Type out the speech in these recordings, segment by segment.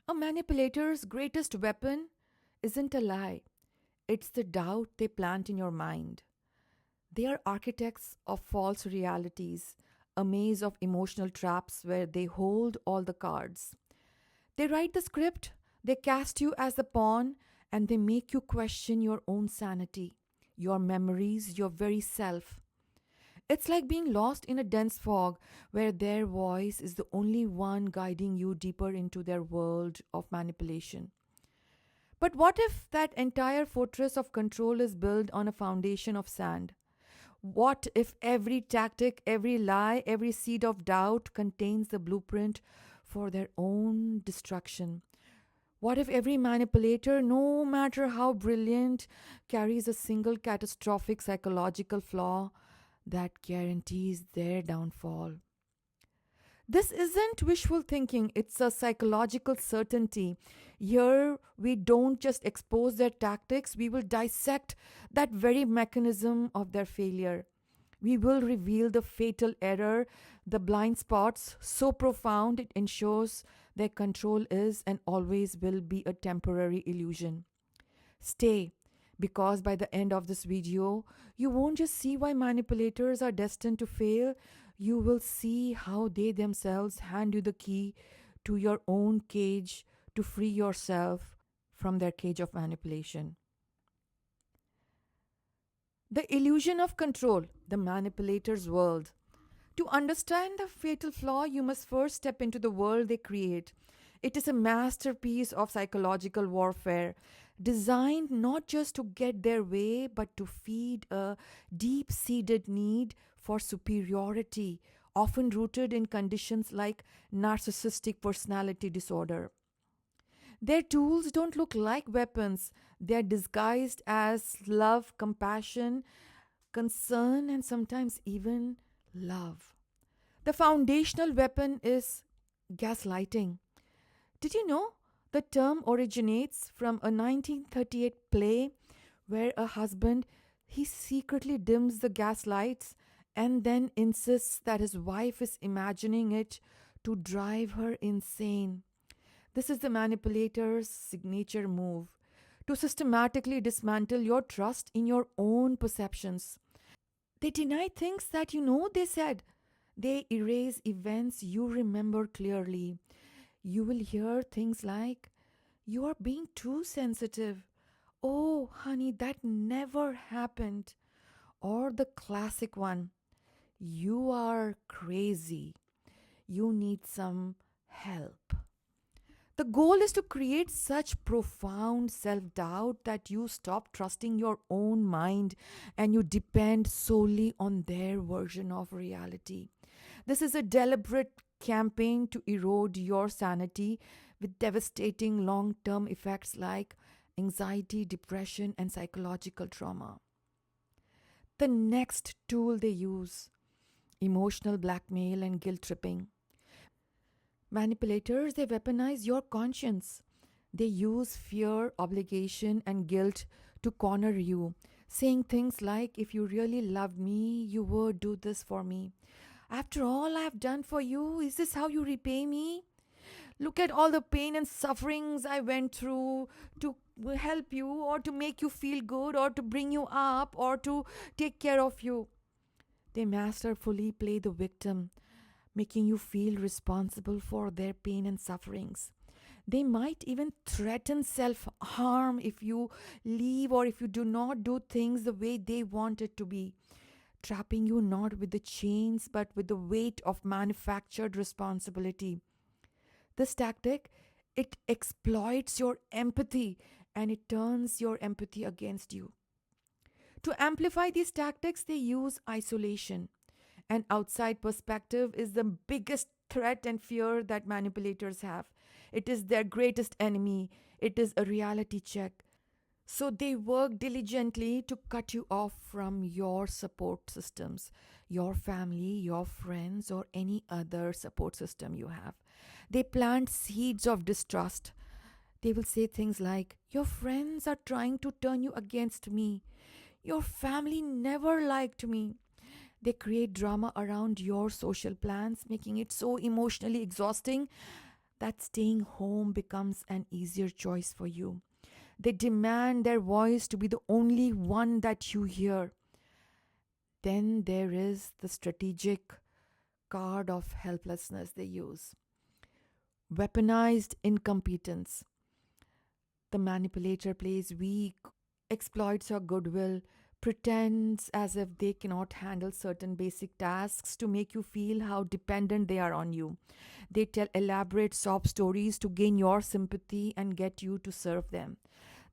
A manipulator's greatest weapon isn't a lie, it's the doubt they plant in your mind. They are architects of false realities, a maze of emotional traps where they hold all the cards. They write the script, they cast you as the pawn, and they make you question your own sanity, your memories, your very self. It's like being lost in a dense fog where their voice is the only one guiding you deeper into their world of manipulation. But what if that entire fortress of control is built on a foundation of sand? What if every tactic, every lie, every seed of doubt contains the blueprint for their own destruction? What if every manipulator, no matter how brilliant, carries a single catastrophic psychological flaw that guarantees their downfall? This isn't wishful thinking, it's a psychological certainty. Here, we don't just expose their tactics, we will dissect that very mechanism of their failure. We will reveal the fatal error, the blind spots so profound it ensures their control is and always will be a temporary illusion. Stay, because by the end of this video, you won't just see why manipulators are destined to fail, you will see how they themselves hand you the key to your own cage to free yourself from their cage of manipulation. The illusion of control, the manipulator's world. To understand the fatal flaw, you must first step into the world they create. It is a masterpiece of psychological warfare, designed not just to get their way, but to feed a deep seated need for superiority, often rooted in conditions like narcissistic personality disorder. Their tools don't look like weapons, they are disguised as love, compassion, concern, and sometimes even love. The foundational weapon is gaslighting. Did you know the term originates from a 1938 play where a husband he secretly dims the gas lights and then insists that his wife is imagining it to drive her insane. This is the manipulator's signature move to systematically dismantle your trust in your own perceptions. They deny things that you know they said. They erase events you remember clearly. You will hear things like, "You are being too sensitive." "Oh, honey, that never happened." Or the classic one, "You are crazy. You need some help." The goal is to create such profound self doubt that you stop trusting your own mind and you depend solely on their version of reality. This is a deliberate campaign to erode your sanity with devastating long term effects like anxiety, depression, and psychological trauma. The next tool they use: emotional blackmail and guilt tripping. Manipulators, they weaponize your conscience. They use fear, obligation, and guilt to corner you, saying things like, "If you really loved me, you would do this for me. After all I've done for you, is this how you repay me? Look at all the pain and sufferings I went through to help you, or to make you feel good, or to bring you up, or to take care of you." They masterfully play the victim, making you feel responsible for their pain and sufferings. They might even threaten self harm if you leave or if you do not do things the way they want it to be, trapping you not with the chains but with the weight of manufactured responsibility. This tactic, it exploits your empathy and it turns your empathy against you. To amplify these tactics, they use isolation. An outside perspective is the biggest threat and fear that manipulators have. It is their greatest enemy. It is a reality check. So they work diligently to cut you off from your support systems, your family, your friends, or any other support system you have. They plant seeds of distrust. They will say things like, "Your friends are trying to turn you against me. Your family never liked me." They create drama around your social plans, making it so emotionally exhausting that staying home becomes an easier choice for you. They demand their voice to be the only one that you hear. Then there is the strategic card of helplessness they use. Weaponized incompetence. The manipulator plays weak, exploits your goodwill, pretends as if they cannot handle certain basic tasks to make you feel how dependent they are on you. They tell elaborate sob stories to gain your sympathy and get you to serve them.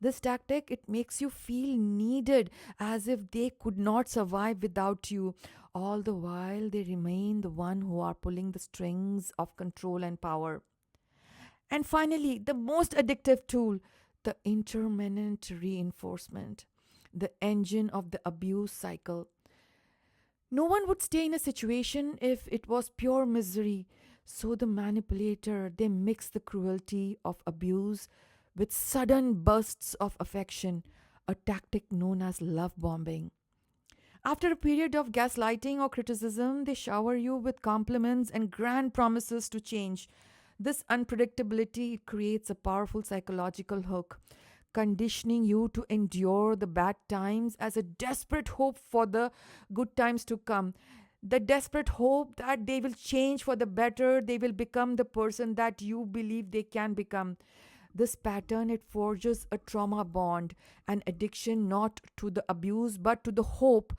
This tactic, it makes you feel needed, as if they could not survive without you. All the while they remain the one who are pulling the strings of control and power. And finally, the most addictive tool, the intermittent reinforcement, the engine of the abuse cycle. No one would stay in a situation if it was pure misery. So the manipulator, they mix the cruelty of abuse with sudden bursts of affection, a tactic known as love bombing. After a period of gaslighting or criticism, they shower you with compliments and grand promises to change. This unpredictability creates a powerful psychological hook, conditioning you to endure the bad times as a desperate hope for the good times to come. The desperate hope that they will change for the better, they will become the person that you believe they can become. This pattern, it forges a trauma bond, an addiction not to the abuse but to the hope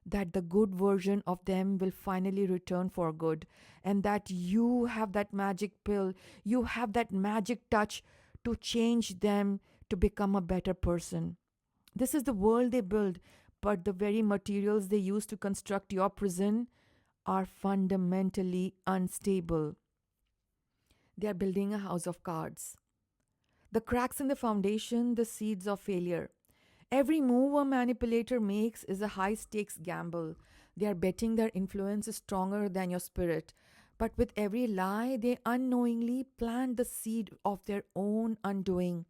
that the good version of them will finally return for good, and that you have that magic pill, you have that magic touch to change them to become a better person. This is the world they build, but the very materials they use to construct your prison are fundamentally unstable. They are building a house of cards. The cracks in the foundation, the seeds of failure. Every move a manipulator makes is a high stakes gamble. They are betting their influence is stronger than your spirit. But with every lie, they unknowingly plant the seed of their own undoing.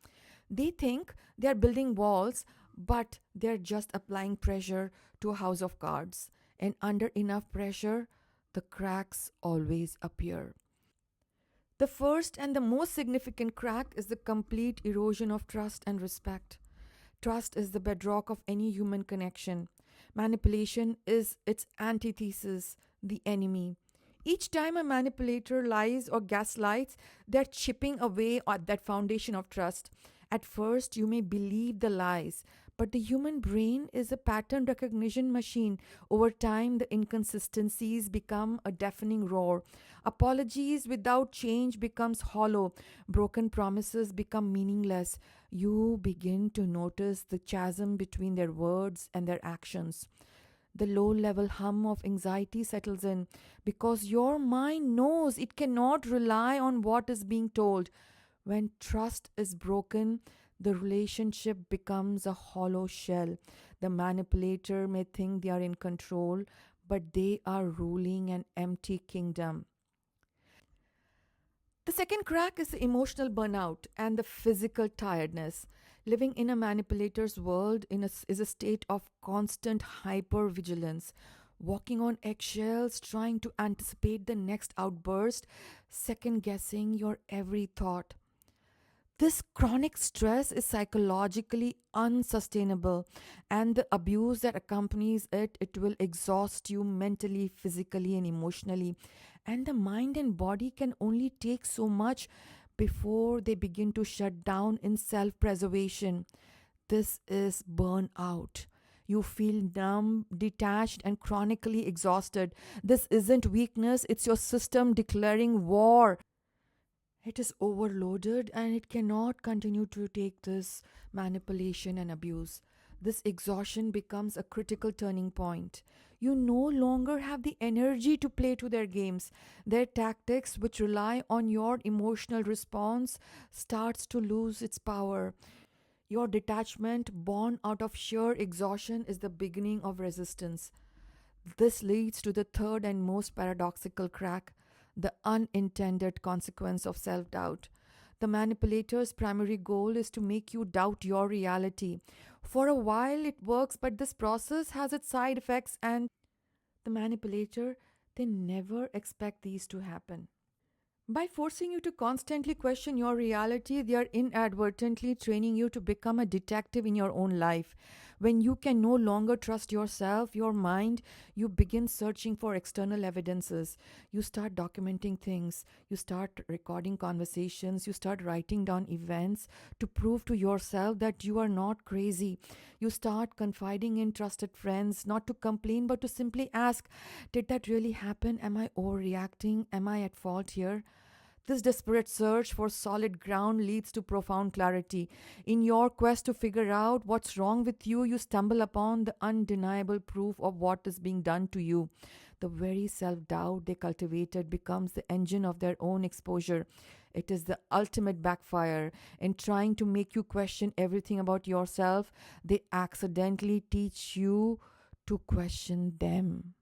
They think they are building walls, but they're just applying pressure to a house of cards. And under enough pressure, the cracks always appear. The first and the most significant crack is the complete erosion of trust and respect. Trust is the bedrock of any human connection. Manipulation is its antithesis, the enemy. Each time a manipulator lies or gaslights, they're chipping away at that foundation of trust. At first, you may believe the lies, but the human brain is a pattern recognition machine. Over time, the inconsistencies become a deafening roar. Apologies without change becomes hollow. Broken promises become meaningless. You begin to notice the chasm between their words and their actions. The low level hum of anxiety settles in because your mind knows it cannot rely on what is being told. When trust is broken, the relationship becomes a hollow shell. The manipulator may think they are in control, but they are ruling an empty kingdom. The second crack is the emotional burnout and the physical tiredness. Living in a manipulator's world is a state of constant hypervigilance, walking on eggshells, trying to anticipate the next outburst, second guessing your every thought. This chronic stress is psychologically unsustainable, and the abuse that accompanies it will exhaust you mentally, physically, and emotionally. And the mind and body can only take so much before they begin to shut down in self preservation. This is burnout. You feel numb, detached, and chronically exhausted. This isn't weakness, it's your system declaring war. It is overloaded and it cannot continue to take this manipulation and abuse. This exhaustion becomes a critical turning point. You no longer have the energy to play to their games. Their tactics, which rely on your emotional response, starts to lose its power. Your detachment, born out of sheer exhaustion, is the beginning of resistance. This leads to the third and most paradoxical crack, the unintended consequence of self doubt. The manipulator's primary goal is to make you doubt your reality. For a while it works, but this process has its side effects, and the manipulator, they never expect these to happen. By forcing you to constantly question your reality, they are inadvertently training you to become a detective in your own life. When you can no longer trust yourself, your mind, you begin searching for external evidences. You start documenting things, you start recording conversations, you start writing down events to prove to yourself that you are not crazy. You start confiding in trusted friends, not to complain, but to simply ask, did that really happen? Am I overreacting? Am I at fault here? This desperate search for solid ground leads to profound clarity. In your quest to figure out what's wrong with you, you stumble upon the undeniable proof of what is being done to you. The very self doubt they cultivated becomes the engine of their own exposure. It is the ultimate backfire. In trying to make you question everything about yourself, they accidentally teach you to question them.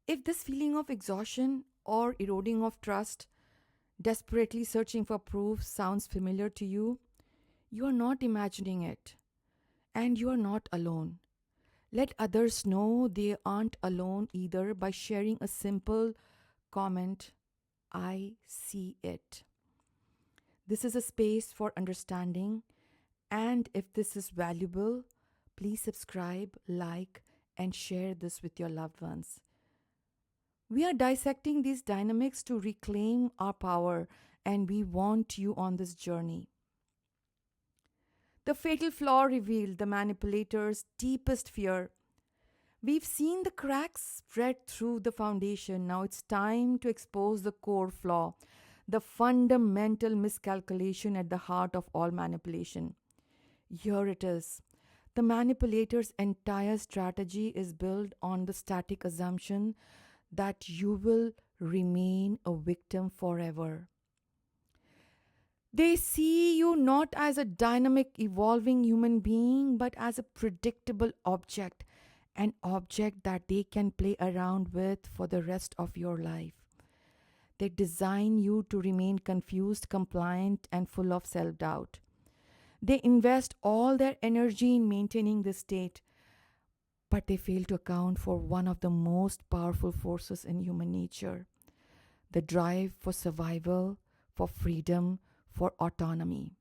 If this feeling of exhaustion or eroding of trust, desperately searching for proof sounds familiar to you, you are not imagining it, and you are not alone. Let others know they aren't alone either by sharing a simple comment, I see it. This is a space for understanding, and if this is valuable, please subscribe, like, and share this with your loved ones. We are dissecting these dynamics to reclaim our power, and we want you on this journey. The fatal flaw revealed the manipulator's deepest fear. We've seen the cracks spread through the foundation. Now it's time to expose the core flaw, the fundamental miscalculation at the heart of all manipulation. Here it is. The manipulator's entire strategy is built on the static assumption that you will remain a victim forever. They see you not as a dynamic, evolving human being, but as a predictable object, an object that they can play around with for the rest of your life. They design you to remain confused, compliant, and full of self doubt. They invest all their energy in maintaining this state, but they fail to account for one of the most powerful forces in human nature, the drive for survival, for freedom, for autonomy.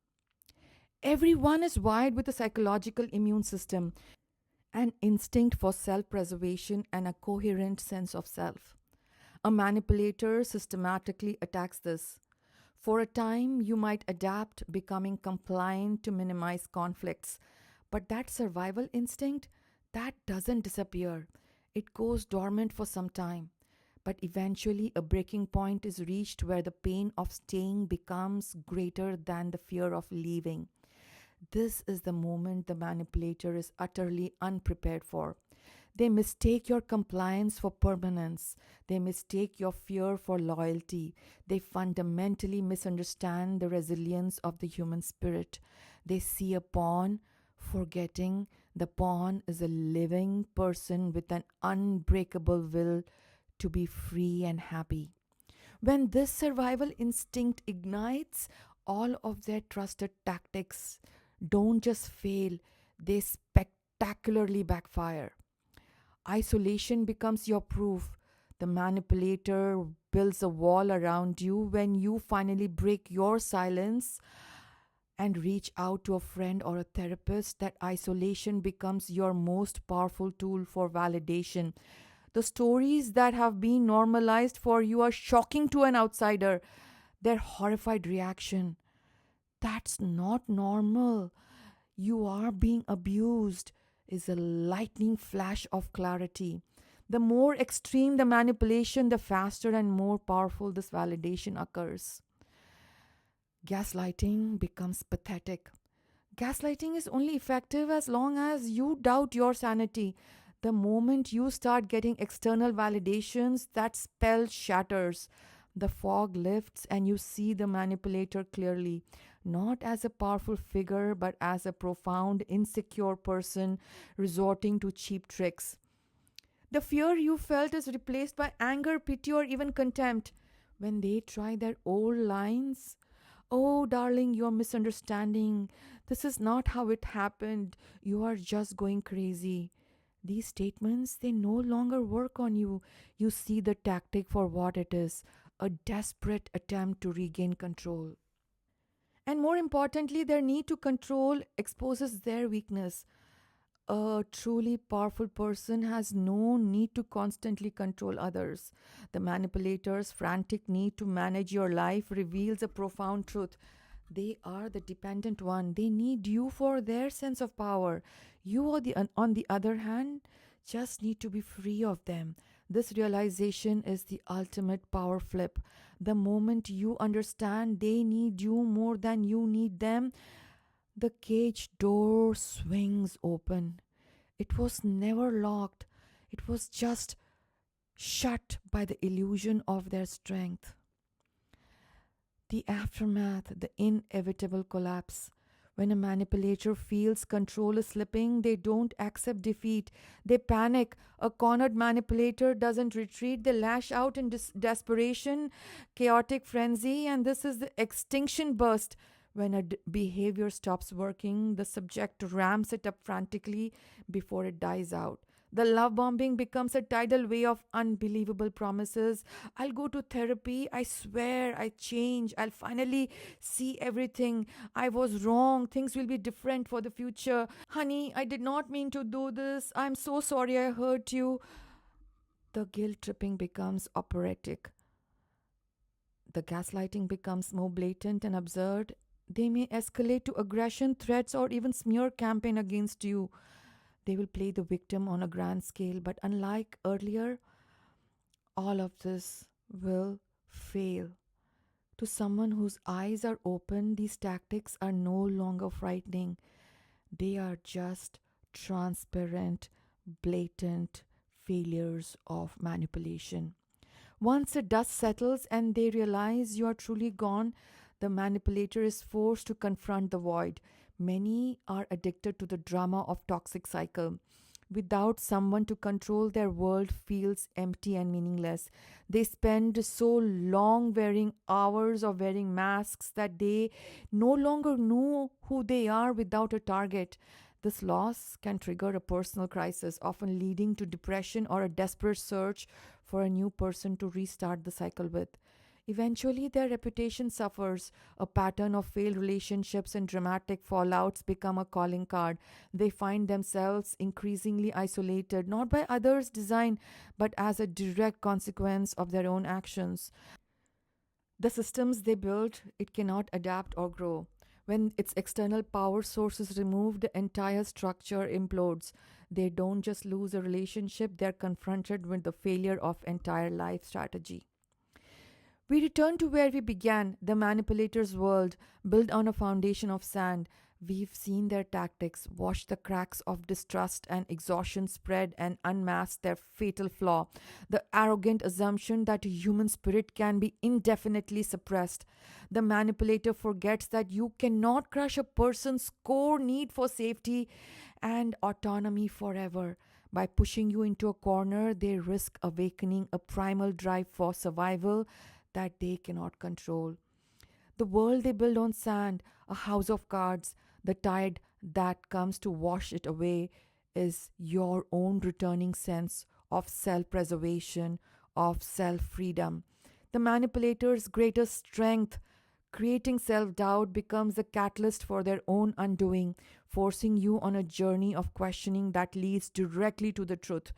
Everyone is wired with a psychological immune system, an instinct for self preservation, and a coherent sense of self. A manipulator systematically attacks this. For a time, you might adapt, becoming compliant to minimize conflicts. But that survival instinct, that doesn't disappear. It goes dormant for some time. But eventually, a breaking point is reached where the pain of staying becomes greater than the fear of leaving. This is the moment the manipulator is utterly unprepared for. They mistake your compliance for permanence. They mistake your fear for loyalty. They fundamentally misunderstand the resilience of the human spirit. They see a pawn, forgetting the pawn is a living person with an unbreakable will to be free and happy. When this survival instinct ignites, all of their trusted tactics don't just fail, they spectacularly backfire. Isolation becomes your proof. The manipulator builds a wall around you when you finally break your silence and reach out to a friend or a therapist. That isolation becomes your most powerful tool for validation. The stories that have been normalized for you are shocking to an outsider. Their horrified reaction, that's not normal. You are being abused, is a lightning flash of clarity. The more extreme the manipulation, the faster and more powerful this validation occurs. Gaslighting becomes pathetic. Gaslighting is only effective as long as you doubt your sanity. The moment you start getting external validations, that spell shatters. The fog lifts and you see the manipulator clearly, not as a powerful figure, but as a profound, insecure person resorting to cheap tricks. The fear you felt is replaced by anger, pity, or even contempt. When they try their old lines, oh, darling, you're misunderstanding. This is not how it happened. You are just going crazy. These statements, they no longer work on you. You see the tactic for what it is, a desperate attempt to regain control. And more importantly, their need to control exposes their weakness. A truly powerful person has no need to constantly control others. The manipulator's frantic need to manage your life reveals a profound truth. They are the dependent one. They need you for their sense of power. You, on the other hand, just need to be free of them. This realization is the ultimate power flip. The moment you understand they need you more than you need them, the cage door swings open. It was never locked, it was just shut by the illusion of their strength. The aftermath, the inevitable collapse. When a manipulator feels control is slipping, they don't accept defeat. They panic. A cornered manipulator doesn't retreat. They lash out in desperation, chaotic frenzy, and this is the extinction burst. When a behavior stops working, the subject ramps it up frantically before it dies out. The love bombing becomes a tidal wave of unbelievable promises. I'll go to therapy. I swear I change. I'll finally see everything. I was wrong. Things will be different for the future. Honey, I did not mean to do this. I'm so sorry I hurt you. The guilt tripping becomes operatic. The gaslighting becomes more blatant and absurd. They may escalate to aggression, threats, or even smear campaign against you. They will play the victim on a grand scale, but unlike earlier, all of this will fail. To someone whose eyes are open, these tactics are no longer frightening. They are just transparent, blatant failures of manipulation. Once the dust settles and they realize you are truly gone, the manipulator is forced to confront the void. Many are addicted to the drama of toxic cycle. Without someone to control, their world feels empty and meaningless. They spend so long wearing hours of wearing masks that they no longer know who they are without a target. This loss can trigger a personal crisis, often leading to depression or a desperate search for a new person to restart the cycle with. Eventually, their reputation suffers. A pattern of failed relationships and dramatic fallouts become a calling card. They find themselves increasingly isolated, not by others' design, but as a direct consequence of their own actions. The systems they built, it cannot adapt or grow. When its external power source is removed, the entire structure implodes. They don't just lose a relationship, they're confronted with the failure of entire life strategy. We return to where we began, the manipulator's world, built on a foundation of sand. We've seen their tactics, watched the cracks of distrust and exhaustion spread and unmask their fatal flaw, the arrogant assumption that a human spirit can be indefinitely suppressed. The manipulator forgets that you cannot crush a person's core need for safety and autonomy forever. By pushing you into a corner, they risk awakening a primal drive for survival that they cannot control. The world they build on sand, a house of cards, the tide that comes to wash it away is your own returning sense of self preservation, of self freedom. The manipulator's greatest strength, creating self doubt, becomes a catalyst for their own undoing, forcing you on a journey of questioning that leads directly to the truth.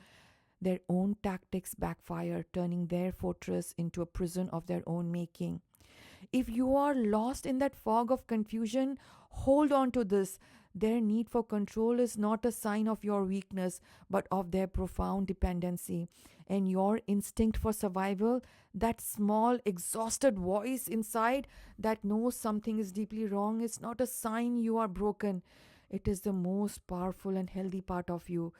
Their own tactics backfire, turning their fortress into a prison of their own making. If you are lost in that fog of confusion, hold on to this. Their need for control is not a sign of your weakness, but of their profound dependency. And your instinct for survival, that small, exhausted voice inside that knows something is deeply wrong, is not a sign you are broken. It is the most powerful and healthy part of you,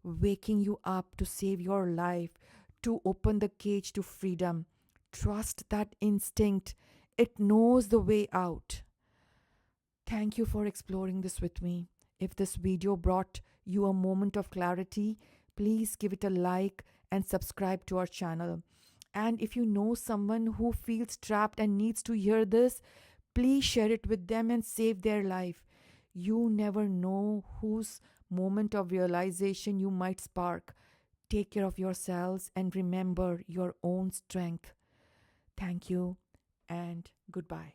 waking you up to save your life, to open the cage to freedom. Trust that instinct. It knows the way out. Thank you for exploring this with me. If this video brought you a moment of clarity, please give it a like and subscribe to our channel. And if you know someone who feels trapped and needs to hear this, please share it with them and save their life. You never know whose moment of realization you might spark. Take care of yourselves and remember your own strength. Thank you and goodbye.